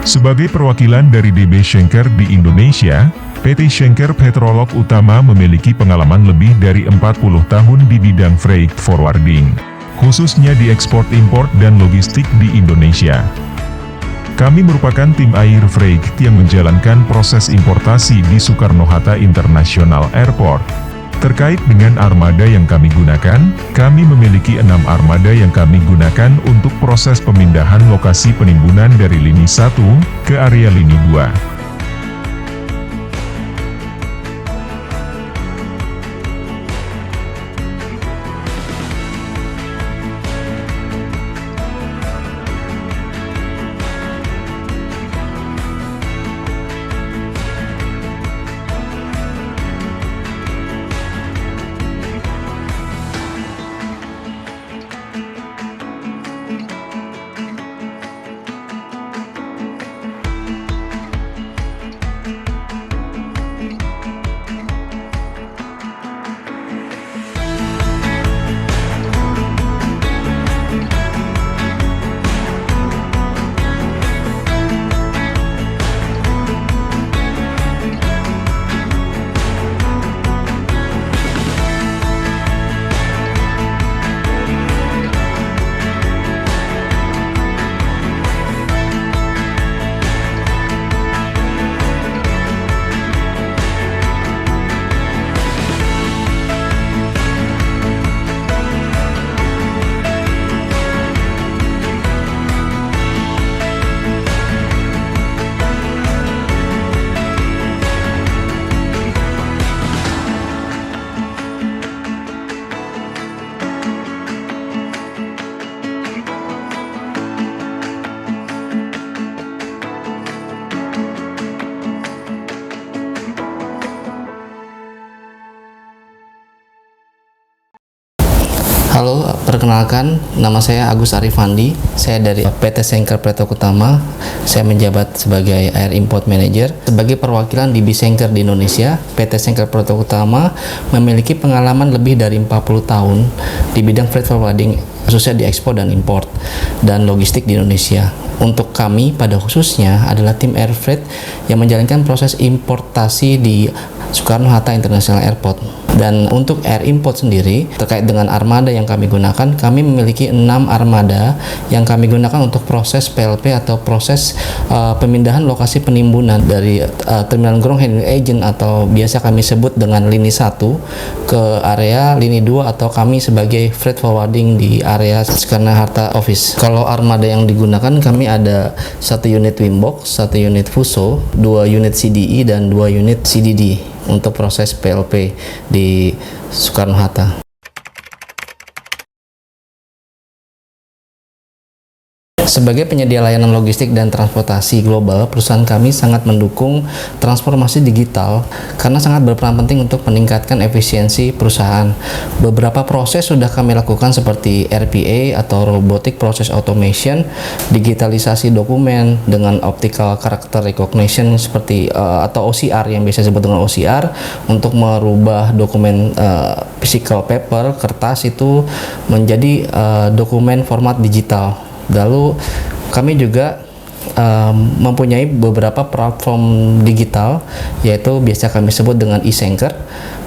Sebagai perwakilan dari DB Schenker di Indonesia, PT Schenker Petrolog Utama memiliki pengalaman lebih dari 40 tahun di bidang freight forwarding, khususnya di ekspor-impor dan logistik di Indonesia. Kami merupakan tim air freight yang menjalankan proses importasi di Soekarno-Hatta International Airport. Terkait dengan armada yang kami gunakan, kami memiliki 6 armada yang kami gunakan untuk proses pemindahan lokasi penimbunan dari lini 1 ke area lini 2. Halo, perkenalkan, nama saya Agus Arifandi. Saya dari PT Schenker Petrolog Utama. Saya menjabat sebagai Air Import Manager. Sebagai perwakilan DB Schenker di Indonesia, PT Schenker Petrolog Utama memiliki pengalaman lebih dari 40 tahun di bidang freight forwarding, khususnya di ekspor dan import dan logistik di Indonesia. Untuk kami pada khususnya adalah tim air freight yang menjalankan proses importasi di Soekarno-Hatta International Airport. Dan untuk air import sendiri, terkait dengan armada yang kami gunakan, kami memiliki 6 armada yang kami gunakan untuk proses PLP atau proses pemindahan lokasi penimbunan dari terminal ground handling agent atau biasa kami sebut dengan lini 1 ke area lini 2 atau kami sebagai freight forwarding di area Soekarno-Hatta Office. Kalau armada yang digunakan, kami ada 1 unit Wimbox, 1 unit Fuso, 2 unit CDI dan 2 unit CDD untuk proses PLP di Soekarno-Hatta. Sebagai penyedia layanan logistik dan transportasi global, perusahaan kami sangat mendukung transformasi digital karena sangat berperan penting untuk meningkatkan efisiensi perusahaan. Beberapa proses sudah kami lakukan seperti RPA atau Robotic Process Automation, digitalisasi dokumen dengan Optical Character Recognition seperti atau OCR yang biasa disebut dengan OCR untuk merubah dokumen physical paper, kertas itu menjadi dokumen format digital. Lalu kami juga mempunyai beberapa platform digital, yaitu biasa kami sebut dengan e-Schenker,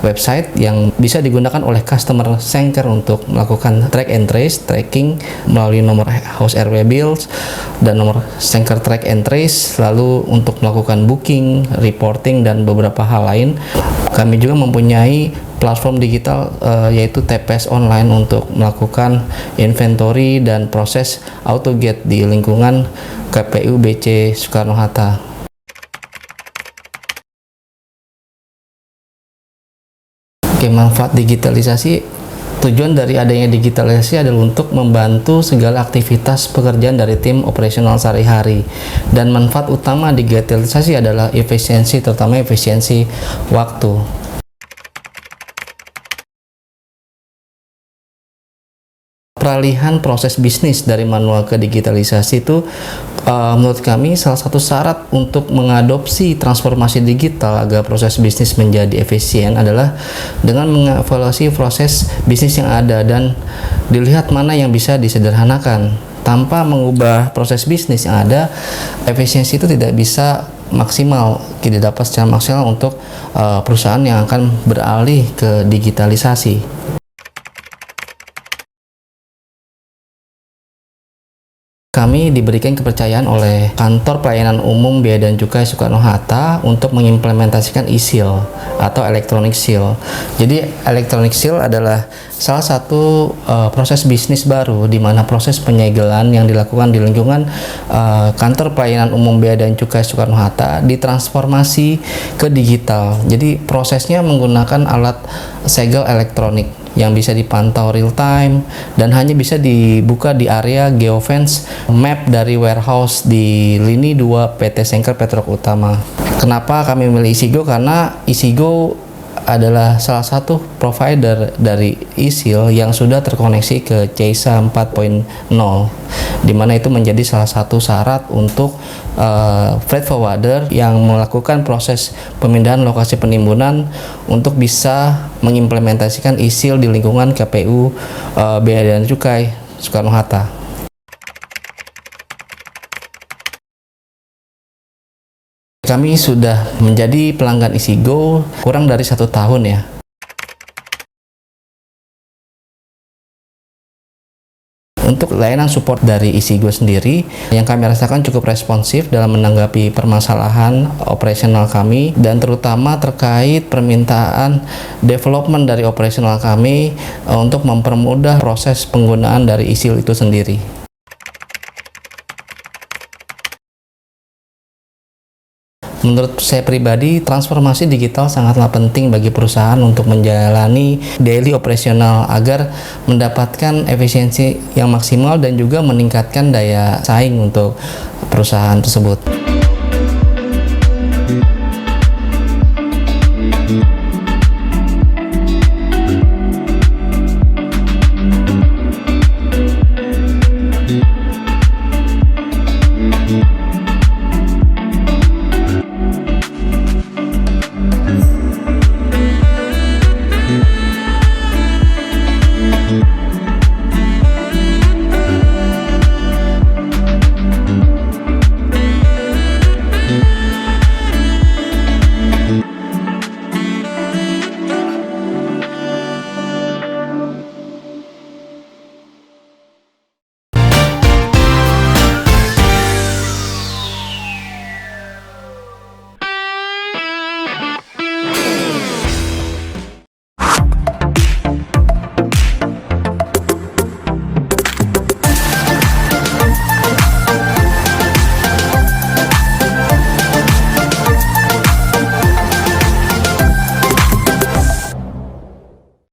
website yang bisa digunakan oleh customer Schenker untuk melakukan track and trace, tracking melalui nomor house airway bills dan nomor Schenker track and trace, lalu untuk melakukan booking, reporting, dan beberapa hal lain. Kami juga mempunyai platform digital yaitu TPS online untuk melakukan inventory dan proses AutoGate di lingkungan KPU BC Soekarno-Hatta. Oke, manfaat digitalisasi. Tujuan dari adanya digitalisasi adalah untuk membantu segala aktivitas pekerjaan dari tim operasional sehari-hari. Dan manfaat utama digitalisasi adalah efisiensi, terutama efisiensi waktu. Peralihan proses bisnis dari manual ke digitalisasi itu menurut kami salah satu syarat untuk mengadopsi transformasi digital agar proses bisnis menjadi efisien adalah dengan mengevaluasi proses bisnis yang ada dan dilihat mana yang bisa disederhanakan. Tanpa mengubah proses bisnis yang ada, efisiensi itu tidak bisa maksimal, tidak dapat secara maksimal untuk perusahaan yang akan beralih ke digitalisasi. Kami diberikan kepercayaan oleh Kantor Pelayanan Umum Bea dan Cukai Soekarno-Hatta untuk mengimplementasikan e-seal atau electronic seal. Jadi electronic seal adalah salah satu proses bisnis baru di mana proses penyegelan yang dilakukan di lingkungan Kantor Pelayanan Umum Bea dan Cukai Soekarno-Hatta ditransformasi ke digital. Jadi prosesnya menggunakan alat segel elektronik yang bisa dipantau real time dan hanya bisa dibuka di area geofence map dari warehouse di Lini 2 PT Schenker Petrolog Utama. Kenapa kami memilih Isigo? Karena Isigo adalah salah satu provider dari e-seal yang sudah terkoneksi ke CISA 4.0, di mana itu menjadi salah satu syarat untuk freight forwarder yang melakukan proses pemindahan lokasi penimbunan untuk bisa mengimplementasikan e-seal di lingkungan KPU Bea dan Cukai Soekarno-Hatta. Kami sudah menjadi pelanggan Isigo kurang dari 1 tahun ya. Untuk layanan support dari Isigo sendiri, yang kami rasakan cukup responsif dalam menanggapi permasalahan operasional kami dan terutama terkait permintaan development dari operasional kami untuk mempermudah proses penggunaan dari e-seal itu sendiri. Menurut saya pribadi, transformasi digital sangatlah penting bagi perusahaan untuk menjalani daily operasional agar mendapatkan efisiensi yang maksimal dan juga meningkatkan daya saing untuk perusahaan tersebut.